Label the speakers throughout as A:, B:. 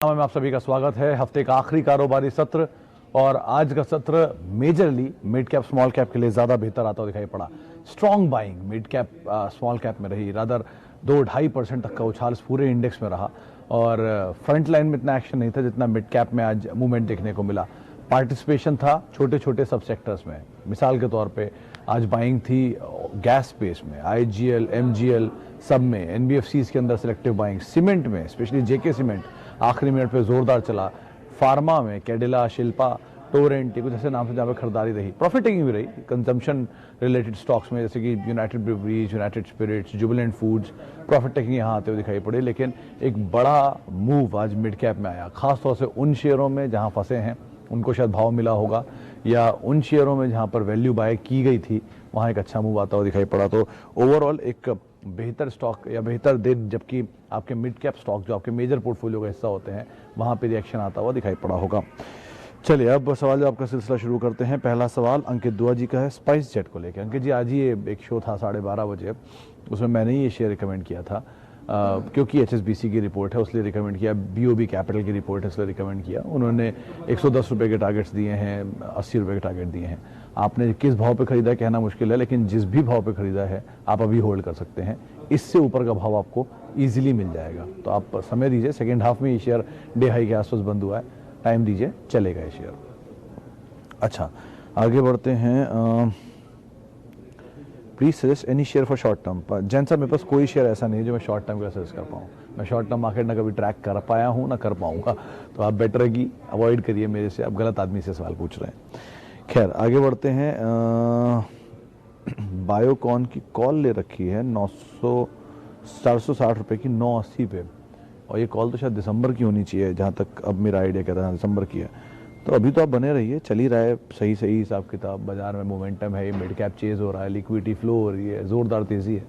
A: में आप सभी का स्वागत है। हफ्ते का आखिरी कारोबारी सत्र और आज का सत्र majorly mid cap small cap के लिए ज्यादा बेहतर आता हुआ दिखाई पड़ा। Strong buying mid cap small cap में रही, रादर 2-2.5% तक का उछाल इस पूरे इंडेक्स में रहा और फ्रंट लाइन में इतना एक्शन नहीं था जितना मिड कैप में आज मूवमेंट देखने को मिला। पार्टिसिपेशन था छोटे छोटे सब सेक्टर्स में। मिसाल के तौर पे आज बाइंग थी गैस स्पेस में, आईजीएल, एमजीएल सब में, एनबीएफसीज के अंदर सिलेक्टिव बाइंग, सीमेंट में स्पेशली जेके सीमेंट आखिरी मिनट पे जोरदार चला, फार्मा में कैडिला, शिल्पा, टोरेंट, कुछ ऐसे नाम से जहाँ पे खरीदारी रही। प्रॉफिट टेकिंग भी रही कंजम्पशन रिलेटेड स्टॉक्स में, जैसे कि United Breweries, United Spirits, Jubilant Foods, profit taking यहाँ आते हुए दिखाई पड़े। लेकिन एक बड़ा मूव आज मिड कैप में आया, खासतौर से उन शेयरों में जहाँ फंसे हैं उनको शायद भाव मिला होगा, या उन शेयरों में जहाँ पर वैल्यू बाय की गई थी वहाँ एक अच्छा मूव आता हुआ दिखाई पड़ा। तो ओवरऑल एक बेहतर स्टॉक या बेहतर दिन, जबकि आपके मिड कैप स्टॉक जो आपके मेजर पोर्टफोलियो का हिस्सा होते हैं वहाँ पे रिएक्शन आता हुआ दिखाई पड़ा होगा। चलिए अब सवाल जवाब का सिलसिला शुरू करते हैं। पहला सवाल अंकित दुआ जी का है स्पाइस जेट को लेकर। अंकित जी, आज ही एक शो था 12:30 बजे, उसमें मैंने ही ये शेयर रिकमेंड किया था क्योंकि एचएसबीसी की रिपोर्ट है उसलिए रिकमेंड किया, बीओबी कैपिटल की रिपोर्ट है इसलिए रिकमेंड किया। उन्होंने 110 रुपये के टारगेट्स दिए हैं, 80 रुपये के टारगेट दिए हैं। आपने किस भाव पे खरीदा कहना मुश्किल है, लेकिन जिस भी भाव पे खरीदा है आप अभी होल्ड कर सकते हैं। इससे ऊपर का भाव आपको इजीली मिल जाएगा, तो आप समय दीजिए। सेकेंड हाफ में ये शेयर डे हाई के आसपास बंद हुआ है, टाइम दीजिए, चलेगा ये शेयर। अच्छा, आगे बढ़ते हैं। Please suggest any share for short term. Jain साहब, मेरे पास कोई शेयर ऐसा नहीं है जो मैं शॉर्ट टर्म का सजेस्ट कर पाऊँ। मैं शॉर्ट टर्म मार्केट ना कभी ट्रैक कर पाया हूँ ना कर पाऊंगा, तो आप बेटर है कि अवॉइड करिए मेरे से, आप गलत आदमी से सवाल पूछ रहे हैं। खैर आगे बढ़ते हैं। बायोकॉन की कॉल ले रखी है 460 रुपये की 980 पे, और ये कॉल तो शायद दिसंबर की होनी चाहिए जहाँ तक अब मेरा आइडिया कहता है, दिसंबर की है। तो अभी तो आप बने रहिए, चल ही रहा है सही सही हिसाब किताब, बाजार में मोमेंटम है, मिड कैप चेज हो रहा है, लिक्विडिटी फ्लो हो रही है, जोरदार तेजी है।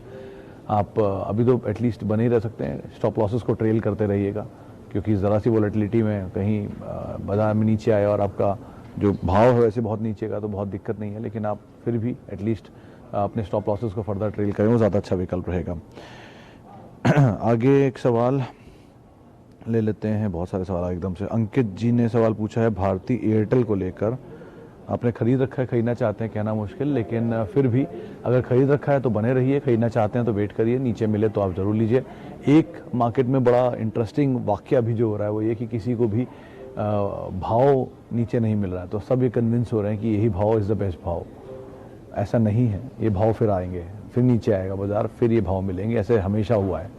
A: आप अभी तो एटलीस्ट बने ही रह सकते हैं। स्टॉप लॉसेस को ट्रेल करते रहिएगा, क्योंकि ज़रा सी वॉलेटिलिटी में कहीं बाजार में नीचे आए और आपका जो भाव है वैसे बहुत नीचे का, तो बहुत दिक्कत नहीं है, लेकिन आप फिर भी एटलीस्ट अपने स्टॉप लॉसेस को फर्दर ट्रेल करें, वो ज़्यादा अच्छा विकल्प रहेगा। आगे एक सवाल ले लेते हैं, बहुत सारे सवाल एकदम से। अंकित जी ने सवाल पूछा है भारती एयरटेल को लेकर। आपने खरीद रखा है, खरीदना चाहते हैं कहना मुश्किल, लेकिन फिर भी अगर खरीद रखा है तो बने रहिए, खरीदना चाहते हैं तो वेट करिए, नीचे मिले तो आप जरूर लीजिए। एक मार्केट में बड़ा इंटरेस्टिंग वाक्य अभी जो हो रहा है वो ये कि किसी को भी भाव नीचे नहीं मिल रहा है, तो सब ये कन्विंस हो रहे हैं कि यही भाव इज़ द बेस्ट भाव। ऐसा नहीं है, ये भाव फिर आएंगे, फिर नीचे आएगा बाजार, फिर ये भाव मिलेंगे। ऐसे हमेशा हुआ है।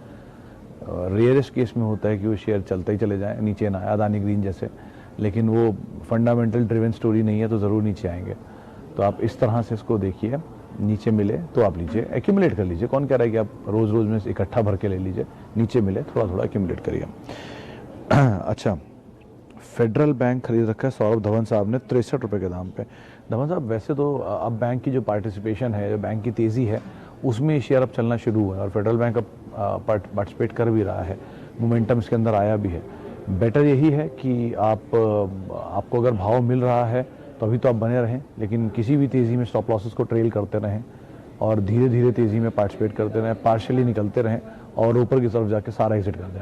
A: रेयरेस्ट केस में होता है कि वो शेयर चलते ही चले जाएं, नीचे ना आए, अदानी ग्रीन जैसे, लेकिन वो फंडामेंटल ड्रिवन स्टोरी नहीं है तो ज़रूर नीचे आएंगे। तो आप इस तरह से इसको देखिए, नीचे मिले तो आप लीजिए, एक्यूमुलेट कर लीजिए। कौन कह रहा है कि आप रोज़ रोज़ में इकट्ठा भर के ले लीजिए, नीचे मिले थोड़ा थोड़ा एक्यूमुलेट करिए। अच्छा, फेडरल बैंक खरीद रखा है सौरभ धवन साहब ने 63 रुपये के दाम पे। धवन साहब, वैसे तो अब बैंक की जो पार्टिसिपेशन है, जो बैंक की तेज़ी है, उसमें शेयर अब चलना शुरू हुआ है और फेडरल बैंक अब पार्टिसिपेट कर भी रहा है, मोमेंटम इसके अंदर आया भी है। बेटर यही है कि आपको अगर भाव मिल रहा है तो अभी तो आप बने रहें, लेकिन किसी भी तेज़ी में स्टॉप लॉसेस को ट्रेल करते रहें और धीरे धीरे तेज़ी में पार्टिसिपेट करते रहें, पार्शियली निकलते रहें और ऊपर की तरफ जाके सारा एग्जिट कर दें।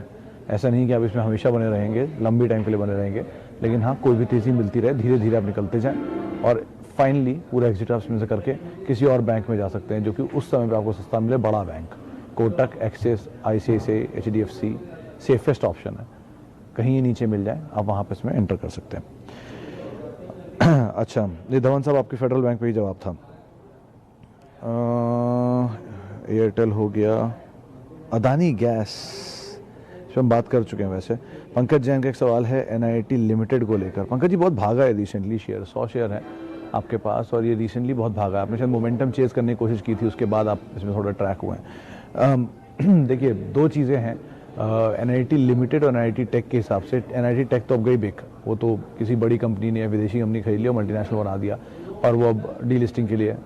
A: ऐसा नहीं कि आप इसमें हमेशा बने रहेंगे, लंबी टाइम के लिए बने रहेंगे, लेकिन हाँ, कोई भी तेज़ी मिलती रहे, धीरे धीरे आप निकलते जाएं और फाइनली पूरा एग्जिट आप इसमें से करके किसी और बैंक में जा सकते हैं जो कि उस समय पे आपको सस्ता मिले, बड़ा bank, Kotak, axis, ICICI, HDFC safest option है। कहीं ये नीचे मिल जाए आप वहाँ पे इसमें एंटर कर सकते हैं। अच्छा, ये धवन साहब आपके फेडरल बैंक पे ही जवाब था। एयरटेल हो गया, अदानी गैस हम बात कर चुके हैं। वैसे पंकज जैन का एक सवाल है एनआईटी लिमिटेड को लेकर। पंकज जी, बहुत भागा है रिसेंटली शेयर, 100 शेयर है आपके पास और ये रिसेंटली बहुत भागा है। आपने शायद मोमेंटम चेज करने की कोशिश की थी, उसके बाद आप इसमें थोड़ा ट्रैक हुए हैं। देखिए, दो चीज़ें हैं, एनआईटी लिमिटेड और एनआईटी टेक के हिसाब से। एनआईटी टेक तो अब गई बिक, वो तो किसी बड़ी कंपनी ने या विदेशी कंपनी खरीद लिया, मल्टीनेशनल बना दिया और वो अब डीलिस्टिंग के लिए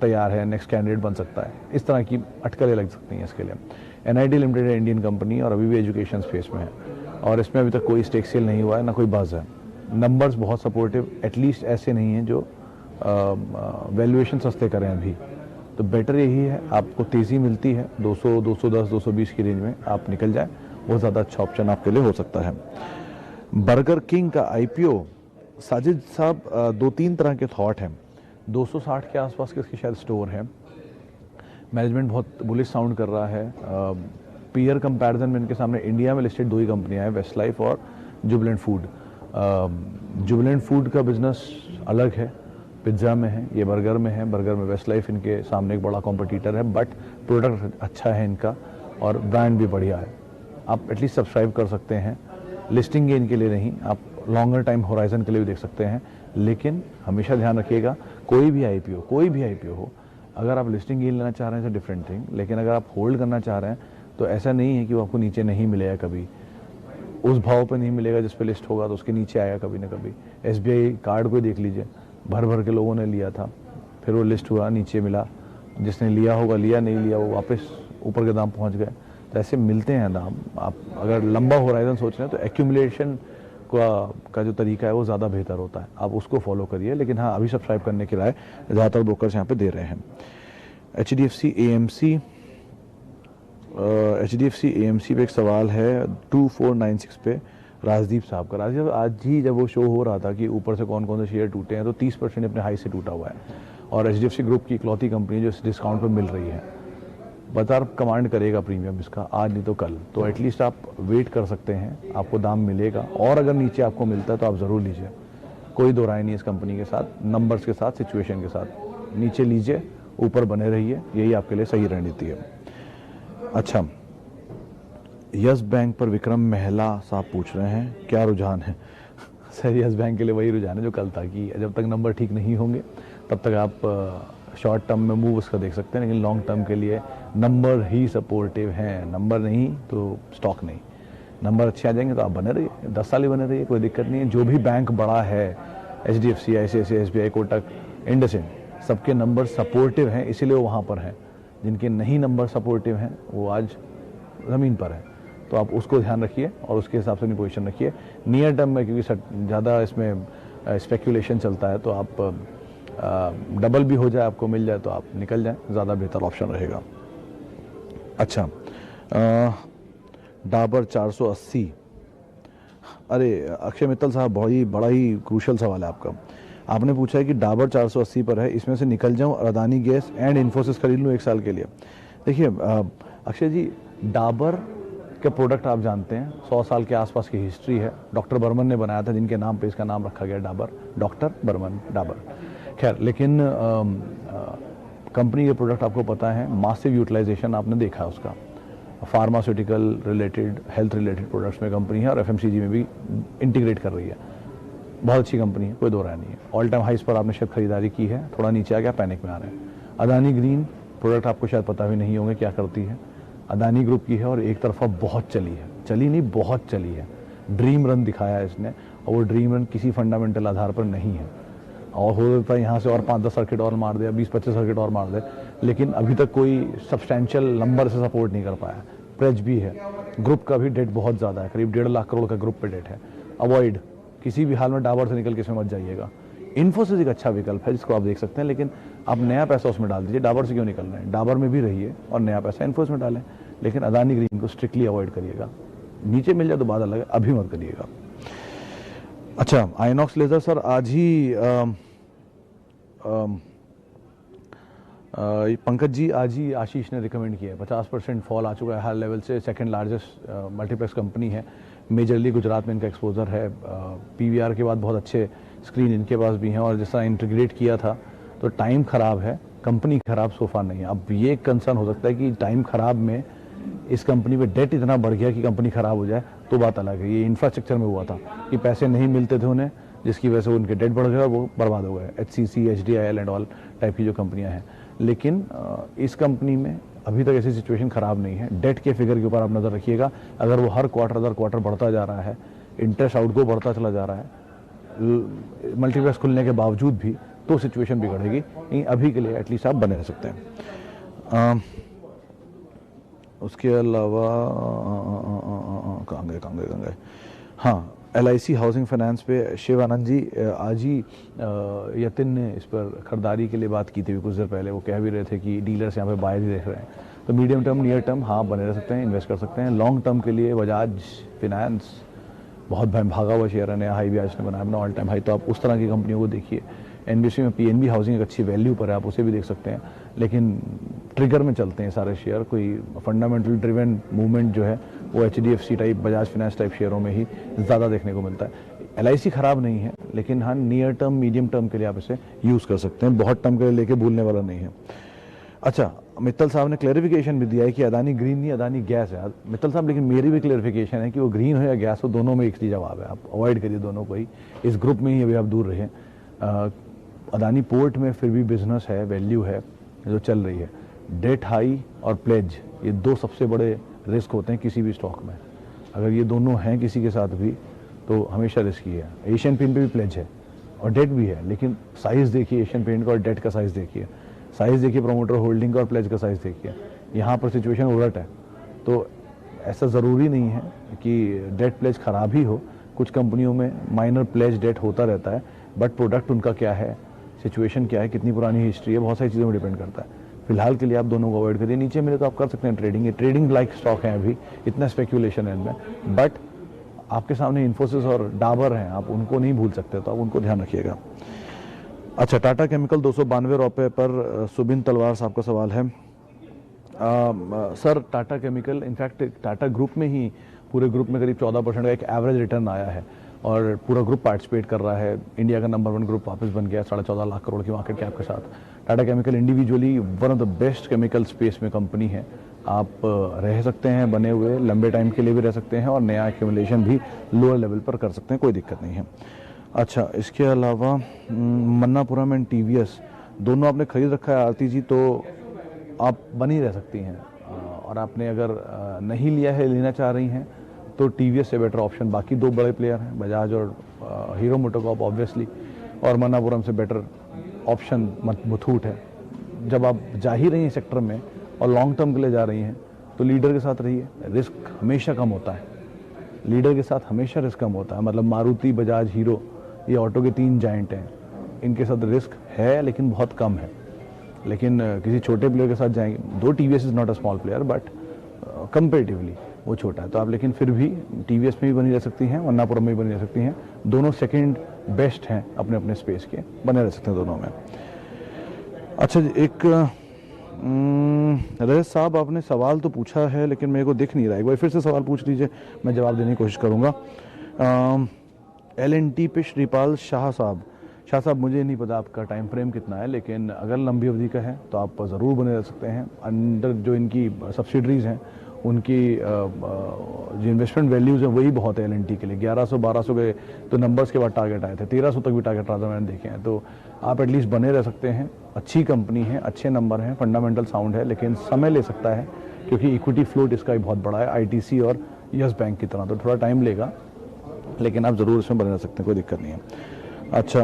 A: तैयार है, नेक्स्ट कैंडिडेट बन सकता है। इस तरह की अटकलें लग सकती हैं इसके लिए। एनआईटी लिमिटेड है इंडियन कंपनी और अभी भी एजुकेशन स्पेस में है और इसमें अभी तक कोई स्टेक सेल नहीं हुआ है, ना कोई बज़ है। नंबर्स बहुत सपोर्टिव, एटलीस्ट ऐसे नहीं हैं जो वैल्यूएशन सस्ते करें अभी। तो बेटर यही है, आपको तेज़ी मिलती है 200, 210, 220 की रेंज में आप निकल जाएं, वो ज़्यादा अच्छा ऑप्शन आपके लिए हो सकता है। बर्गर किंग का आईपीओ, साजिद साहब, दो तीन तरह के थॉट हैं। 260 के आसपास के इसके शायद स्टोर है। मैनेजमेंट बहुत बुलिश साउंड कर रहा है। पीयर कंपैरिजन में इनके सामने इंडिया में लिस्टेड दो ही कंपनियां हैं, वेस्ट लाइफ और जुबिलेंट फूड। जुबिलेंट फूड का बिजनेस अलग है, पिज्ज़ा में है, ये बर्गर में है। बर्गर में वेस्ट लाइफ इनके सामने एक बड़ा कॉम्पिटिटर है, बट प्रोडक्ट अच्छा है इनका और ब्रांड भी बढ़िया है। आप एटलीस्ट सब्सक्राइब कर सकते हैं। लिस्टिंग गेन के लिए नहीं, आप लॉन्गर टाइम होराइजन के लिए भी देख सकते हैं। लेकिन हमेशा ध्यान रखिएगा, कोई भी आईपीओ हो, अगर आप लिस्टिंग गेन लेना चाह रहे हैं तो डिफरेंट थिंग, लेकिन अगर आप होल्ड करना चाह रहे हैं तो ऐसा नहीं है कि वो आपको नीचे नहीं मिलेगा कभी। उस भाव पे नहीं मिलेगा जिस पे लिस्ट होगा, तो उसके नीचे आएगा कभी ना कभी। एसबीआई कार्ड को देख लीजिए, भर भर के लोगों ने लिया था, फिर वो लिस्ट हुआ, नीचे मिला, जिसने लिया होगा लिया, नहीं लिया वो वापस ऊपर के दाम पहुंच गए। तो ऐसे मिलते हैं दाम। आप अगर लंबा होराइजन सोच रहे हैं तो एक्यूमुलेशन का जो तरीका है वो ज़्यादा बेहतर होता है, आप उसको फॉलो करिए। लेकिन हाँ, अभी सब्सक्राइब करने की राय ज़्यादातर ब्रोकर्स यहाँ पे दे रहे हैं। HDFC AMC पे एक सवाल है 2496 पे राजदीप साहब का। राजदीप, आज ही जब वो शो हो रहा था कि ऊपर से कौन कौन से शेयर टूटे हैं, तो 30% अपने हाई से टूटा हुआ है और HDFC ग्रुप की इकलौती कंपनी जो इस डिस्काउंट पे मिल रही है। बाजार कमांड करेगा प्रीमियम इसका, आज नहीं तो कल। तो एटलीस्ट आप वेट कर सकते हैं, आपको दाम मिलेगा। और अगर नीचे आपको मिलता है तो आप ज़रूर लीजिए, कोई दो राय नहीं इस कंपनी के साथ, नंबर्स के साथ, सिचुएशन के साथ। नीचे लीजिए, ऊपर बने रहिए, यही आपके लिए सही रणनीति है। अच्छा, यस बैंक पर विक्रम महिला साहब पूछ रहे हैं क्या रुझान है। सर, यस बैंक के लिए वही रुझान है जो कल था कि जब तक नंबर ठीक नहीं होंगे तब तक आप शॉर्ट टर्म में मूव उसका देख सकते हैं, लेकिन लॉन्ग टर्म के लिए नंबर ही सपोर्टिव हैं। नंबर नहीं तो स्टॉक नहीं। नंबर अच्छे आ जाएंगे तो आप बने रहिए, 10 साल ही बने रहिए, कोई दिक्कत नहीं है। जो भी बैंक बड़ा है, HDFC, ICICI, SBI, Kotak, IndusInd, सबके नंबर सपोर्टिव हैं, इसीलिए वो वहाँ पर हैं। जिनके नहीं नंबर सपोर्टिव हैं वो आज ज़मीन पर है। तो आप उसको ध्यान रखिए और उसके हिसाब से अपनी पोजीशन रखिए। नियर टर्म में क्योंकि ज़्यादा इसमें स्पेक्यूलेशन चलता है, तो आप डबल भी हो जाए, आपको मिल जाए तो आप निकल जाएं, ज़्यादा बेहतर ऑप्शन रहेगा। अच्छा, डाबर 480। अरे अक्षय मित्तल साहब, बड़ा ही क्रूशल सवाल है आपका। आपने पूछा है कि डाबर 480 पर है, इसमें से निकल जाऊं और अदानी गैस एंड इन्फोसिस खरीद लूं 1 साल के लिए। देखिए अक्षय जी, डाबर के प्रोडक्ट आप जानते हैं, 100 साल के आसपास की हिस्ट्री है। डॉक्टर बर्मन ने बनाया था, जिनके नाम पे इसका नाम रखा गया डाबर, डॉक्टर बर्मन डाबर। खैर, लेकिन कंपनी के प्रोडक्ट आपको पता है, मासिव यूटिलाइजेशन आपने देखा उसका। Pharmaceutical related, health related products में कंपनी है और FMCG में भी इंटीग्रेट कर रही है। बहुत अच्छी कंपनी है, कोई दो राय नहीं है। ऑल टाइम हाइस पर आपने शायद खरीदारी की है, थोड़ा नीचे आ गया, पैनिक में आ रहे हैं। अदानी ग्रीन प्रोडक्ट आपको शायद पता भी नहीं होंगे क्या करती है। अदानी ग्रुप की है और एक तरफा बहुत चली है, चली नहीं बहुत चली है। ड्रीम रन दिखाया है इसने, और वो ड्रीम रन किसी फंडामेंटल आधार पर नहीं है। और हो सकता है यहाँ से और 5-10 सर्किट और मार दे, 20-25 सर्किट और मार दे, लेकिन अभी तक कोई सब्सटैंशियल नंबर से सपोर्ट नहीं कर पाया। प्रेज भी है, ग्रुप का भी डेट बहुत ज़्यादा है, करीब 1.5 लाख करोड़ का ग्रुप पे डेट है। अवॉइड, किसी भी हाल में डाबर से निकल के इसमें मत जाइएगा। इन्फोसिस एक अच्छा विकल्प है जिसको आप देख सकते हैं, लेकिन आप नया पैसा उसमें डाल दीजिए। डाबर से क्यों निकल रहे हैं, डाबर में भी रहिए और नया पैसा इन्फोसिस में डालें, लेकिन अदानी ग्रीन को स्ट्रिक्टली अवॉइड करिएगा। नीचे मिल जाए तो बात अलग है, अभी मत करिएगा। अच्छा, आइनॉक्स लेजर सर, आज ही पंकज जी, आज ही आशीष ने रिकमेंड किया है। 50% फॉल आ चुका है हाई लेवल से, सेकंड लार्जेस्ट मल्टीप्लेक्स कंपनी है, मेजरली गुजरात में इनका एक्सपोजर है। PVR के बाद बहुत अच्छे स्क्रीन इनके पास भी हैं, और जिस तरह इंटीग्रेट किया था तो टाइम ख़राब है, कंपनी ख़राब सोफा नहीं है। अब ये कंसर्न हो सकता है कि टाइम ख़राब में इस कंपनी में डेट इतना बढ़ गया कि कंपनी ख़राब हो जाए, तो बात अलग है। ये इंफ्रास्ट्रक्चर में हुआ था कि पैसे नहीं मिलते थे उन्हें, जिसकी वजह से उनके डेट बढ़ गए और वो बर्बाद हो गए। HCC, HDIL and all type की जो कंपनियां हैं। लेकिन इस कंपनी में अभी तक ऐसी सिचुएशन ख़राब नहीं है। डेट के फिगर के ऊपर आप नज़र रखिएगा, अगर वो हर क्वार्टर बढ़ता जा रहा है, इंटरेस्ट आउटगो बढ़ता चला जा रहा है, मल्टीप्लेक्स खुलने के बावजूद भी, तो सिचुएशन बिगड़ेगी। अभी के लिए एटलीस्ट आप बने रह सकते हैं। उसके अलावा कहाँ गए, हाँ, LIC हाउसिंग फाइनेंस पे शिव आनंद जी, आज ही यतिन ने इस पर खरीदारी के लिए बात की थी कुछ देर पहले। वो कह भी रहे थे कि डीलर्स यहाँ पे बायर ही देख रहे हैं। तो मीडियम टर्म, नियर टर्म हाँ बने रह सकते हैं, इन्वेस्ट कर सकते हैं। लॉन्ग टर्म के लिए बजाज फिनेंस, बहुत भागा हुआ शेयर है, नया हाई भी आज ने बनाया अपना ऑल टाइम हाई। तो आप उस तरह की कंपनियों को देखिए। एनबीसी में पीएनबी हाउसिंग एक अच्छी वैल्यू पर है, आप उसे भी देख सकते हैं, लेकिन ट्रिगर में चलते हैं सारे शेयर। कोई फंडामेंटल ड्रिवन मूवमेंट जो है वो HDFC type, Bajaj finance type शेयरों में ही ज़्यादा देखने को मिलता है। एलआईसी खराब नहीं है, लेकिन हाँ नियर टर्म मीडियम टर्म के लिए आप इसे यूज़ कर सकते हैं, बहुत टर्म के लिए लेके भूलने वाला नहीं है। अच्छा, मित्तल साहब ने क्लैरिफिकेशन भी दिया है कि अदानी ग्रीन नहीं अदानी गैस है। मित्तल साहब, लेकिन मेरी भी क्लैरिफिकेशन है कि वो ग्रीन हो या गैस हो, दोनों में एक ही जवाब है। आप अवॉइड करिए दोनों को ही, इस ग्रुप में ही अभी आप दूर रहिए। अदानी पोर्ट में फिर भी बिजनेस है, वैल्यू है जो चल रही है। डेट हाई और प्लेज, ये दो सबसे बड़े रिस्क होते हैं किसी भी स्टॉक में। अगर ये दोनों हैं किसी के साथ भी तो हमेशा रिस्क ही है। एशियन पेंट पे भी प्लेज है और डेट भी है, लेकिन साइज़ देखिए एशियन पेंट का और डेट का साइज़ देखिए, साइज़ देखिए प्रमोटर होल्डिंग का और प्लेज का साइज़ देखिए। यहाँ पर सिचुएशन उलट है। तो ऐसा ज़रूरी नहीं है कि डेट प्लेज ख़राब ही हो, कुछ कंपनियों में माइनर प्लेज डेट होता रहता है, बट प्रोडक्ट उनका क्या है, सिचुएशन क्या है, कितनी पुरानी हिस्ट्री है, बहुत सारी चीज़ों में डिपेंड करता है। फिलहाल के लिए आप दोनों को अवॉइड करिए। नीचे मिले तो आप कर सकते हैं ट्रेडिंग, ये ट्रेडिंग लाइक स्टॉक है, अभी इतना स्पेक्यूलेशन है इनमें, बट आपके सामने इन्फोसिस और डाबर हैं, आप उनको नहीं भूल सकते, तो आप उनको ध्यान रखिएगा। अच्छा, टाटा केमिकल 292 रुपये पर सुबिन तलवार साहब का सवाल है। Sir, Tata chemical in fact Tata group में ही, पूरे ग्रुप में करीब 14% का एक एवरेज रिटर्न आया है और पूरा ग्रुप पार्टिसिपेट कर रहा है। इंडिया का नंबर 1 ग्रुप वापस बन गया 14.5 लाख करोड़ की मार्केट कैप के साथ। Tata chemical individually one of the best chemical space में कंपनी है। आप रह सकते हैं बने हुए, लंबे टाइम के लिए भी रह सकते हैं और नया एक्यूमुलेशन भी लोअर लेवल पर कर सकते हैं, कोई दिक्कत नहीं है। अच्छा, इसके अलावा मन्नापुरम एंड टीवीएस दोनों आपने खरीद रखा है आरती जी, तो आप बनी रह सकती हैं। और आपने अगर नहीं लिया है, लेना चाह रही हैं, तो टीवीएस से बेटर ऑप्शन बाकी दो बड़े प्लेयर हैं, बजाज और हीरो मोटोकॉर्प ऑब्वियसली, और मन्नापुरम से बेटर ऑप्शन मुथूट है। जब आप जा ही रही हैं सेक्टर में और लॉन्ग टर्म के लिए जा रही हैं, तो लीडर के साथ रहिए, रिस्क हमेशा कम होता है। लीडर के साथ हमेशा रिस्क कम होता है। मतलब मारुति, बजाज, हीरो, ये ऑटो के 3 जाइंट हैं, इनके साथ रिस्क है लेकिन बहुत कम है। लेकिन किसी छोटे प्लेयर के साथ जाएंगे, दो TVS is not a small player, but comparatively वो छोटा है, तो आप लेकिन फिर भी टीवीएस में भी बनी रह सकती हैं, मन्नापुरम में भी बनी रह सकती हैं। दोनों सेकंड बेस्ट हैं अपने अपने स्पेस के, बने रह सकते हैं दोनों में। अच्छा, एक रजत साहब, आपने सवाल तो पूछा है लेकिन मेरे को दिख नहीं रहा है, एक बार फिर से सवाल पूछ लीजिए, मैं जवाब देने की कोशिश करूँगा। LNT पे श्रीपाल शाह साहब, मुझे नहीं पता आपका टाइम फ्रेम कितना है, लेकिन अगर लंबी अवधि का है तो आप ज़रूर बने रह सकते हैं। अंडर जो इनकी सब्सिडरीज़ हैं, उनकी जो इन्वेस्टमेंट वैल्यूज़ हैं वही बहुत है LNT के लिए। 1100-1200 के तो नंबर्स के बाद टारगेट आए थे, 1300 तक भी टारगेट राजा मैंने देखे हैं, तो आप एटलीस्ट बने रह सकते हैं। अच्छी कंपनी है, अच्छे नंबर हैं, फंडामेंटल साउंड है, लेकिन समय ले सकता है क्योंकि इक्विटी फ्लोट इसका भी बहुत बड़ा है, ITC और यस बैंक की तरह, तो थोड़ा टाइम लेगा, लेकिन आप ज़रूर इसमें बने रह सकते हैं, कोई दिक्कत नहीं है। अच्छा,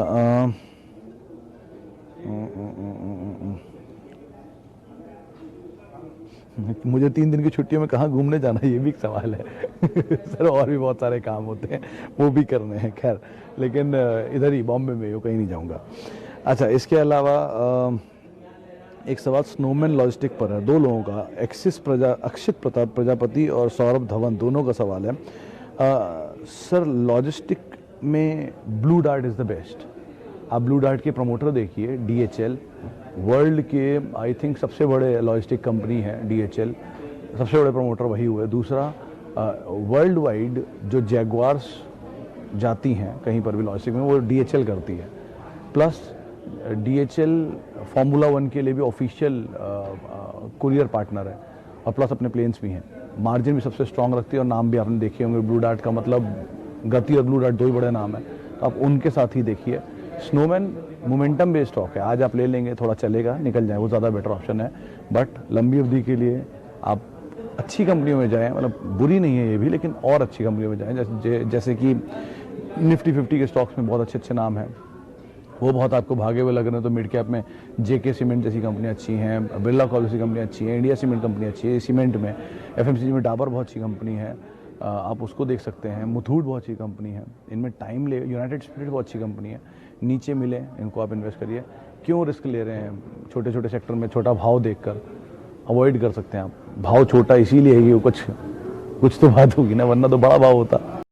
A: मुझे 3 दिन की छुट्टियों में कहाँ घूमने जाना है, ये भी एक सवाल है। सर, और भी बहुत सारे काम होते हैं, वो भी करने हैं, खैर, लेकिन इधर ही बॉम्बे में वो कहीं नहीं जाऊँगा। अच्छा, इसके अलावा एक सवाल स्नोमैन लॉजिस्टिक पर है, 2 लोगों का, अक्षित प्रताप प्रजापति और सौरभ धवन, दोनों का सवाल है। सर, लॉजिस्टिक में blue dart is the best. आप ब्लू डार्ट के प्रमोटर देखिए, DHL वर्ल्ड के आई थिंक सबसे बड़े लॉजिस्टिक कंपनी है DHL, सबसे बड़े प्रमोटर वही हुए। दूसरा, वर्ल्ड वाइड जो जैगवार्स जाती हैं कहीं पर भी लॉजिस्टिक में, वो DHL करती है। प्लस DHL फार्मूला 1 के लिए भी ऑफिशियल कुरियर पार्टनर है, और प्लस अपने प्लेन्स भी हैं। मार्जिन भी सबसे स्ट्रांग रखती है और नाम भी आपने देखे होंगे, ब्लू डार्ट का मतलब गति और ब्लू डार्ट 2 ही बड़े नाम है, तो आप उनके साथ ही देखिए। स्नोमैन मोमेंटम बेस्ड स्टॉक है, आज आप ले लेंगे, थोड़ा चलेगा, निकल जाए, वो ज़्यादा बेटर ऑप्शन है। बट लंबी अवधि के लिए आप अच्छी कंपनियों में जाएं, मतलब बुरी नहीं है ये भी, लेकिन और अच्छी कंपनियों में जाएं, जैसे कि निफ्टी 50 के स्टॉक्स में बहुत अच्छे अच्छे नाम हैं, वो बहुत आपको भागे हुए लग रहे हैं, तो मिड कैप में JK सीमेंट जैसी कंपनियां अच्छी हैं, बिरला कॉल जैसी कंपनी अच्छी है, इंडिया सीमेंट कंपनी अच्छी है, सीमेंट में FMCG में डाबर बहुत अच्छी कंपनी है, आप उसको देख सकते हैं। मुथूट बहुत अच्छी कंपनी है, इनमें टाइम ले। यूनाइटेड स्पिरिट बहुत अच्छी कंपनी है, नीचे मिले इनको आप इन्वेस्ट करिए। क्यों रिस्क ले रहे हैं छोटे छोटे सेक्टर में, छोटा भाव देखकर अवॉइड कर सकते हैं आप। भाव छोटा इसीलिए है कि वो कुछ तो बात होगी ना, वरना तो बड़ा भाव होता।